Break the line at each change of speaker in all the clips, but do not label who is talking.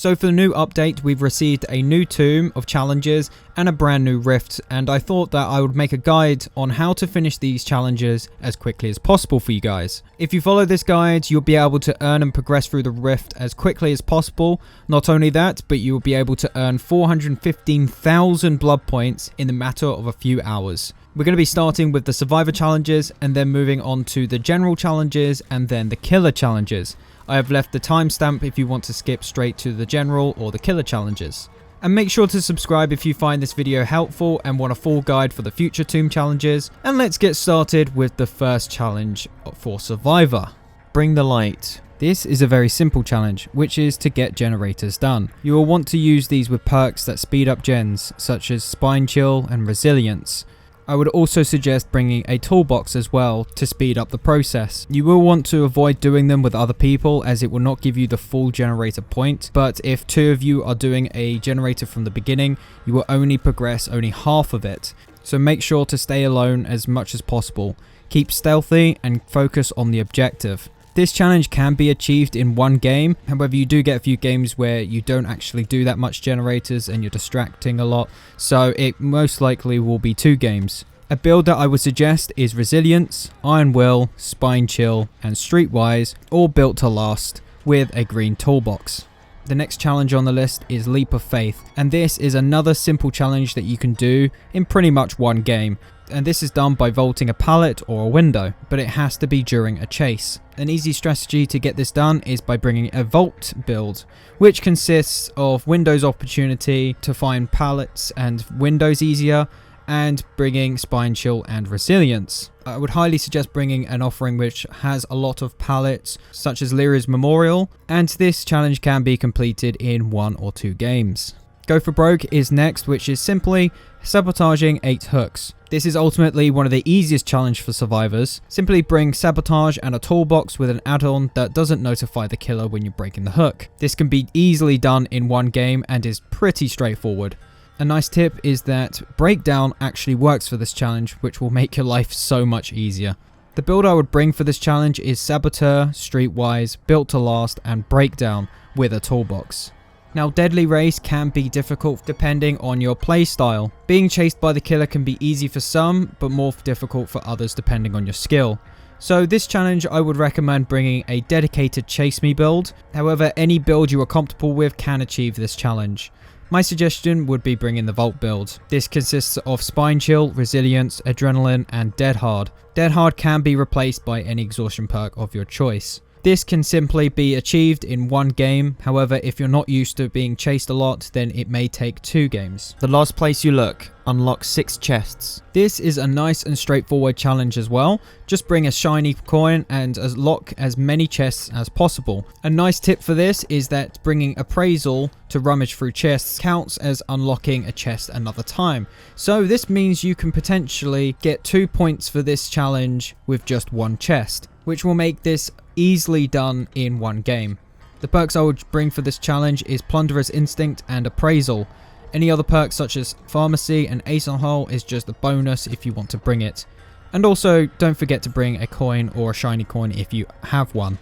So for the new update, we've received a new Tome of challenges and a brand new Rift, and I thought that I would make a guide on how to finish these challenges as quickly as possible for you guys. If you follow this guide, you'll be able to earn and progress through the Rift as quickly as possible. Not only that, but you'll be able to earn 415,000 blood points in the matter of a few hours. We're going to be starting with the survivor challenges and then moving on to the general challenges and then the killer challenges. I have left the timestamp if you want to skip straight to the general or the killer challenges. And make sure to subscribe if you find this video helpful and want a full guide for the future Tome challenges. And let's get started with the first challenge for survivor. Bring the light. This is a very simple challenge, which is to get generators done. You will want to use these with perks that speed up gens, such as Spine Chill and Resilience. I would also suggest bringing a toolbox as well to speed up the process. You will want to avoid doing them with other people as it will not give you the full generator point, but if two of you are doing a generator from the beginning, you will only progress only half of it. So make sure to stay alone as much as possible. Keep stealthy and focus on the objective. This challenge can be achieved in one game, however you do get a few games where you don't actually do that much generators and you're distracting a lot, so it most likely will be 2 games. A build that I would suggest is Resilience, Iron Will, Spine Chill and Streetwise, all built to last with a green toolbox. The next challenge on the list is Leap of Faith, and this is another simple challenge that you can do in pretty much one game. And this is done by vaulting a pallet or a window, but it has to be during a chase. An easy strategy to get this done is by bringing a vault build, which consists of windows opportunity to find pallets and windows easier, and bringing Spine Chill and Resilience. I would highly suggest bringing an offering which has a lot of pallets, such as Lyra's Memorial, and this challenge can be completed in 1 or 2 games. Go for Broke is next, which is simply sabotaging 8 hooks. This is ultimately one of the easiest challenges for survivors. Simply bring sabotage and a toolbox with an add-on that doesn't notify the killer when you're breaking the hook. This can be easily done in one game and is pretty straightforward. A nice tip is that Breakdown actually works for this challenge, which will make your life so much easier. The build I would bring for this challenge is Saboteur, Streetwise, Built to Last and Breakdown with a toolbox. Now, Deadly Race can be difficult depending on your playstyle. Being chased by the killer can be easy for some, but more difficult for others depending on your skill. So this challenge I would recommend bringing a dedicated Chase Me build. However, any build you are comfortable with can achieve this challenge. My suggestion would be bringing the Vault build. This consists of Spine Chill, Resilience, Adrenaline and Dead Hard. Dead Hard can be replaced by any exhaustion perk of your choice. This can simply be achieved in one game, however if you're not used to being chased a lot then it may take 2 games. The last place you look, unlock 6 chests. This is a nice and straightforward challenge as well. Just bring a shiny coin and unlock as many chests as possible. A nice tip for this is that bringing Appraisal to rummage through chests counts as unlocking a chest another time. So this means you can potentially get 2 points for this challenge with just 1 chest, which will make this easily done in one game. The perks I would bring for this challenge is Plunderer's Instinct and Appraisal. Any other perks such as Pharmacy and Ace on Hole is just a bonus if you want to bring it. And also don't forget to bring a coin or a shiny coin if you have one.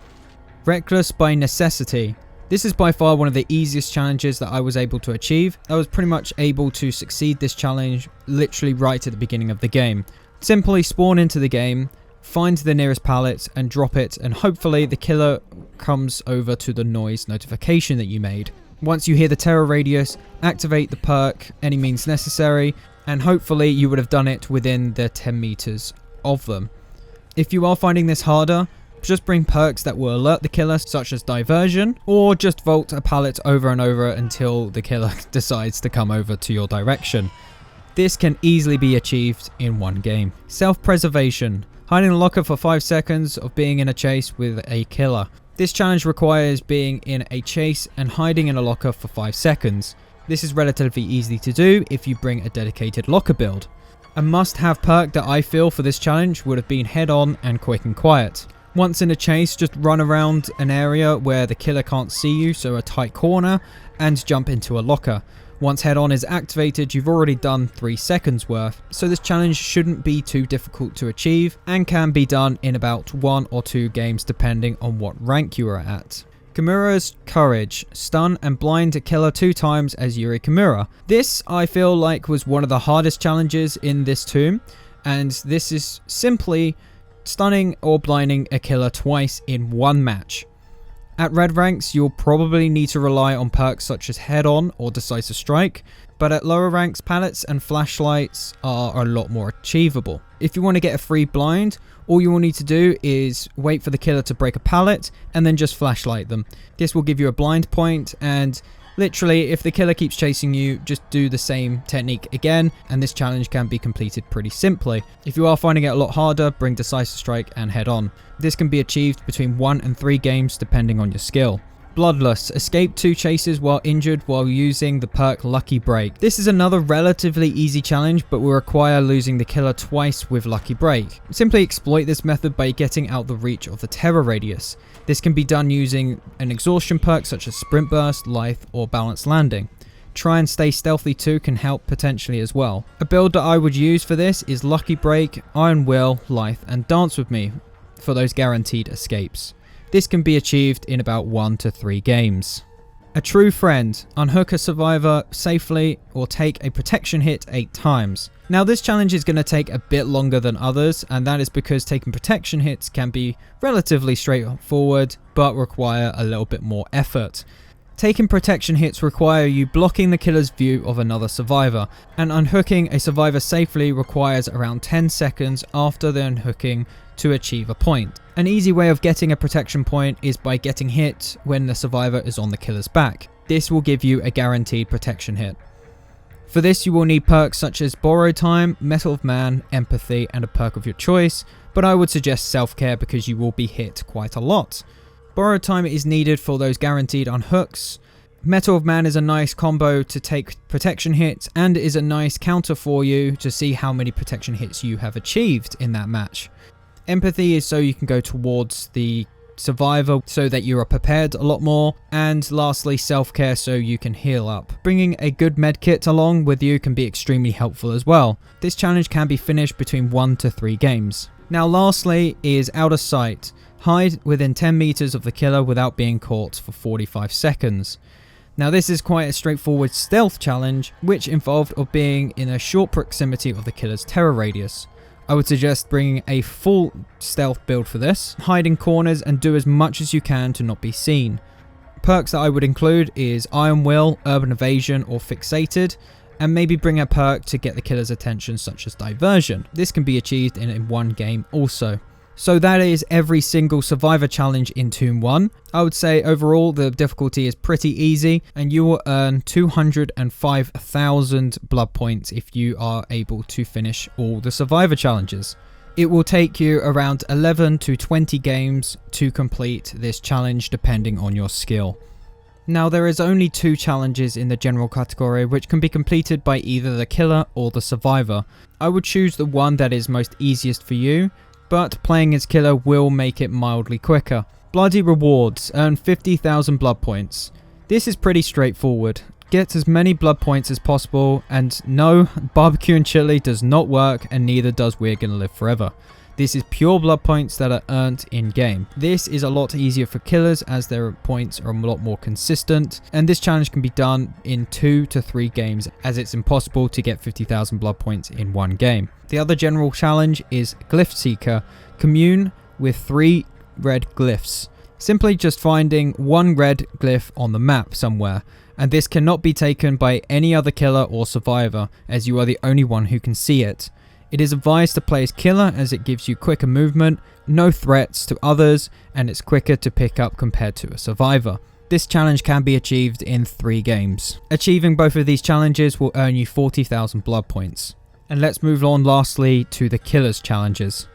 Reckless by Necessity. This is by far one of the easiest challenges that I was able to achieve. I was pretty much able to succeed this challenge literally right at the beginning of the game. Simply spawn into the game, find the nearest pallet and drop it, and hopefully the killer comes over to the noise notification that you made. Once you hear the terror radius, activate the perk Any Means Necessary, and hopefully you would have done it within the 10 meters of them. If you are finding this harder, just bring perks that will alert the killer, such as Diversion, or just vault a pallet over and over until the killer decides to come over to your direction. This can easily be achieved in one game. Self-preservation. Hiding in a locker for 5 seconds of being in a chase with a killer. This challenge requires being in a chase and hiding in a locker for 5 seconds. This is relatively easy to do if you bring a dedicated locker build. A must-have perk that I feel for this challenge would have been Head On and Quick and Quiet. Once in a chase, just run around an area where the killer can't see you, so a tight corner, and jump into a locker. Once Head On is activated, you've already done 3 seconds worth, so this challenge shouldn't be too difficult to achieve and can be done in about 1 or 2 games depending on what rank you are at. Kimura's Courage. Stun and blind a killer 2 times as Yuri Kimura. This, I feel like, was one of the hardest challenges in this tomb, and this is simply stunning or blinding a killer twice in one match. At red ranks, you'll probably need to rely on perks such as Head On or Decisive Strike, but at lower ranks, pallets and flashlights are a lot more achievable. If you want to get a free blind, all you will need to do is wait for the killer to break a pallet and then just flashlight them. This will give you a blind point, and literally if the killer keeps chasing you, just do the same technique again, and this challenge can be completed pretty simply. If you are finding it a lot harder, bring Decisive Strike and Head On. This can be achieved between 1 and 3 games depending on your skill. Bloodless. Escape 2 chases while injured while using the perk Lucky Break. This is another relatively easy challenge, but will require losing the killer twice with Lucky Break. Simply exploit this method by getting out the reach of the terror radius. This can be done using an exhaustion perk such as Sprint Burst, Lithe, or Balanced Landing. Try and stay stealthy too can help potentially as well. A build that I would use for this is Lucky Break, Iron Will, Lithe, and Dance With Me for those guaranteed escapes. This can be achieved in about 1 to 3 games. A True Friend. Unhook a survivor safely or take a protection hit 8 times. Now this challenge is going to take a bit longer than others, and that is because taking protection hits can be relatively straightforward but require a little bit more effort. Taking protection hits require you blocking the killer's view of another survivor, and unhooking a survivor safely requires around 10 seconds after the unhooking to achieve a point. An easy way of getting a protection point is by getting hit when the survivor is on the killer's back. This will give you a guaranteed protection hit. For this you will need perks such as Borrow Time, Metal of Man, Empathy, and a perk of your choice, but I would suggest Self-Care because you will be hit quite a lot. Borrow Time is needed for those guaranteed unhooks. Metal of Man is a nice combo to take protection hits and is a nice counter for you to see how many protection hits you have achieved in that match. Empathy is so you can go towards the survivor so that you are prepared a lot more, and lastly Self-Care so you can heal up. Bringing a good medkit along with you can be extremely helpful as well. This challenge can be finished between 1 to 3 games. Now lastly is Out of Sight. Hide within 10 meters of the killer without being caught for 45 seconds. Now this is quite a straightforward stealth challenge which involved of being in a short proximity of the killer's terror radius. I would suggest bringing a full stealth build for this. Hide in corners and do as much as you can to not be seen. Perks that I would include is Iron Will, Urban Evasion, or Fixated, and maybe bring a perk to get the killer's attention such as Diversion. This can be achieved in 1 game also. So that is every single survivor challenge in Tomb 1. I would say overall the difficulty is pretty easy, and you will earn 205,000 blood points if you are able to finish all the survivor challenges. It will take you around 11 to 20 games to complete this challenge depending on your skill. Now there is only 2 challenges in the general category which can be completed by either the killer or the survivor. I would choose the one that is most easiest for you, but playing as killer will make it mildly quicker. Bloody Rewards. Earn 50,000 blood points. This is pretty straightforward. Get as many blood points as possible, and no, barbecue and chili does not work, and neither does We're Gonna Live Forever. This is pure blood points that are earned in game. This is a lot easier for killers as their points are a lot more consistent, and this challenge can be done in 2 to 3 games as it's impossible to get 50,000 blood points in 1 game. The other general challenge is Glyph Seeker. Commune with 3 red glyphs. Simply just finding 1 red glyph on the map somewhere, and this cannot be taken by any other killer or survivor as you are the only one who can see it. It is advised to play as killer as it gives you quicker movement, no threats to others, and it's quicker to pick up compared to a survivor. This challenge can be achieved in 3 games. Achieving both of these challenges will earn you 40,000 blood points. And let's move on lastly to the killer's challenges.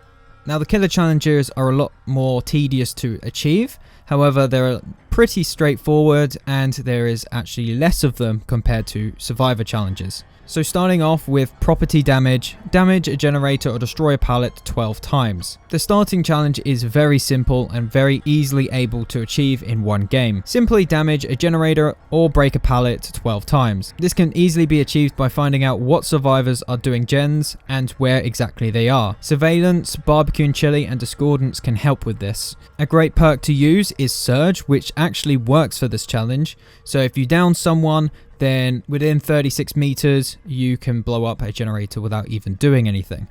Now the killer challenges are a lot more tedious to achieve, however they're pretty straightforward and there is actually less of them compared to survivor challenges. So starting off with property damage, damage a generator or destroy a pallet 12 times. The starting challenge is very simple and very easily able to achieve in one game. Simply damage a generator or break a pallet 12 times. This can easily be achieved by finding out what survivors are doing gens and where exactly they are. Surveillance, barbecue and chili and discordance can help with this. A great perk to use is Surge, which actually works for this challenge. So if you down someone, then within 36 meters, you can blow up a generator without even doing anything.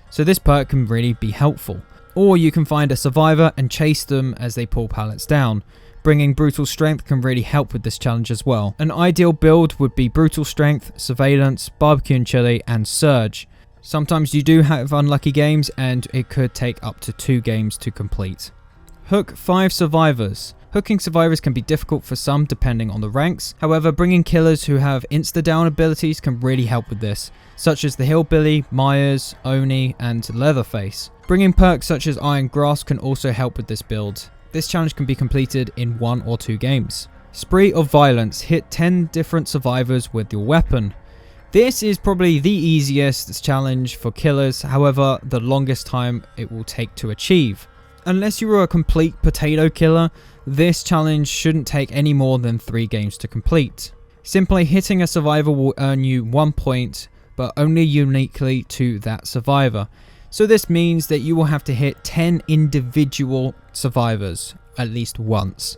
So this perk can really be helpful. Or you can find a survivor and chase them as they pull pallets down. Bringing Brutal Strength can really help with this challenge as well. An ideal build would be Brutal Strength, Surveillance, Barbecue and Chili, and Surge. Sometimes you do have unlucky games and it could take up to 2 games to complete. Hook 5 survivors. Hooking survivors can be difficult for some depending on the ranks. However, bringing killers who have insta-down abilities can really help with this, such as the Hillbilly, Myers, Oni, and Leatherface. Bringing perks such as Iron Grasp can also help with this build. This challenge can be completed in 1 or 2 games. Spree of Violence. Hit 10 different survivors with your weapon. This is probably the easiest challenge for killers, however, the longest time it will take to achieve. Unless you are a complete potato killer, this challenge shouldn't take any more than 3 games to complete. Simply hitting a survivor will earn you 1 point, but only uniquely to that survivor. So this means that you will have to hit 10 individual survivors at least once.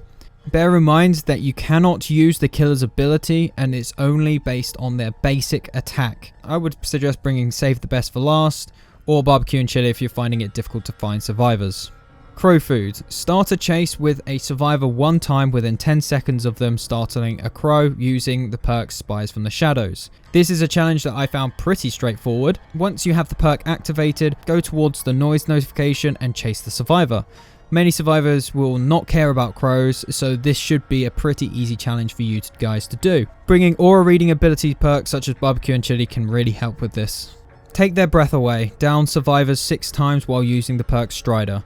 Bear in mind that you cannot use the killer's ability and it's only based on their basic attack. I would suggest bringing Save the Best for last, or Barbecue and Chili if you're finding it difficult to find survivors. Crow Food. Start a chase with a survivor 1 time within 10 seconds of them startling a crow using the perk Spies from the Shadows. This is a challenge that I found pretty straightforward. Once you have the perk activated, go towards the noise notification and chase the survivor. Many survivors will not care about crows, so this should be a pretty easy challenge for you guys to do. Bringing aura reading ability perks such as Barbecue and Chili can really help with this. Take their breath away. Down survivors 6 times while using the perk Strider.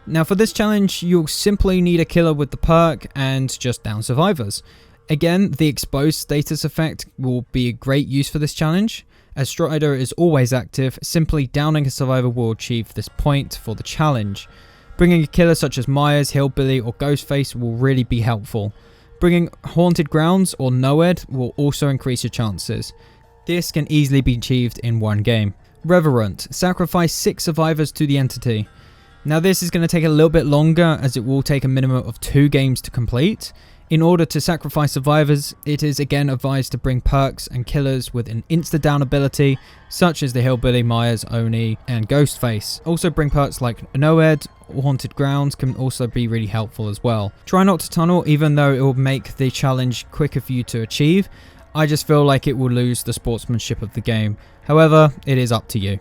Now for this challenge, you'll simply need a killer with the perk and just down survivors. Again, the exposed status effect will be a great use for this challenge. As Strider is always active, simply downing a survivor will achieve this point for the challenge. Bringing a killer such as Myers, Hillbilly or Ghostface will really be helpful. Bringing Haunted Grounds or Noed will also increase your chances. This can easily be achieved in 1 game. Reverent. Sacrifice 6 survivors to the entity. Now this is going to take a little bit longer as it will take a minimum of 2 games to complete. In order to sacrifice survivors, it is again advised to bring perks and killers with an insta-down ability such as the Hillbilly, Myers, Oni and Ghostface. Also bring perks like Noed or Haunted Grounds can also be really helpful as well. Try not to tunnel even though it will make the challenge quicker for you to achieve. I just feel like it will lose the sportsmanship of the game. However, it is up to you.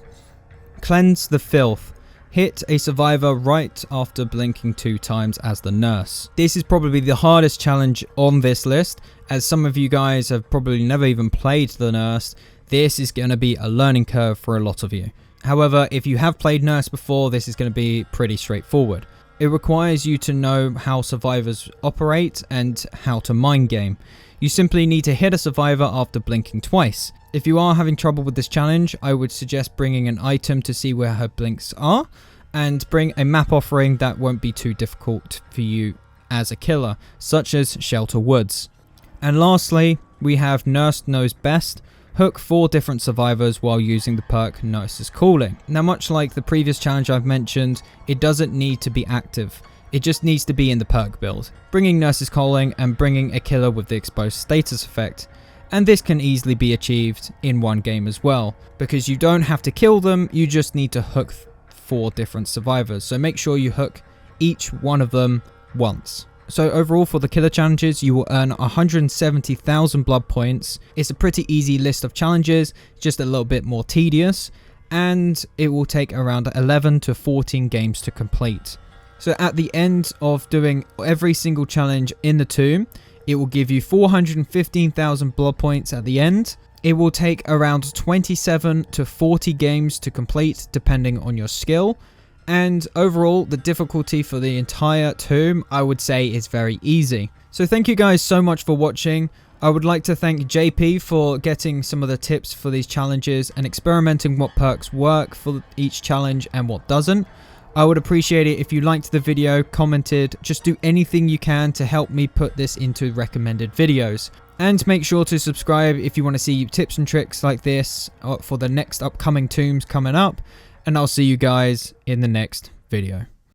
Cleanse the Filth. Hit a survivor right after blinking 2 times as the nurse. This is probably the hardest challenge on this list, as some of you guys have probably never even played the nurse. This is going to be a learning curve for a lot of you. However, if you have played nurse before, this is going to be pretty straightforward. It requires you to know how survivors operate and how to mind game. You simply need to hit a survivor after blinking twice. If you are having trouble with this challenge, I would suggest bringing an item to see where her blinks are, and bring a map offering that won't be too difficult for you as a killer, such as Shelter Woods. And lastly, we have Nurse Knows Best. Hook 4 different survivors while using the perk Nurse's Calling. Now much like the previous challenge I've mentioned, it doesn't need to be active. It just needs to be in the perk build. Bringing Nurse's Calling and bringing a killer with the exposed status effect. And this can easily be achieved in 1 game as well, because you don't have to kill them, you just need to hook 4 different survivors. So make sure you hook each one of them once. So overall for the killer challenges, you will earn 170,000 blood points. It's a pretty easy list of challenges, just a little bit more tedious, and it will take around 11 to 14 games to complete. So at the end of doing every single challenge in the tomb, it will give you 415,000 blood points at the end. It will take around 27 to 40 games to complete depending on your skill. And overall, the difficulty for the entire tomb, I would say, is very easy. So thank you guys so much for watching. I would like to thank JP for getting some of the tips for these challenges and experimenting what perks work for each challenge and what doesn't. I would appreciate it if you liked the video, commented, just do anything you can to help me put this into recommended videos. And make sure to subscribe if you want to see tips and tricks like this for the next upcoming tombs coming up. And I'll see you guys in the next video.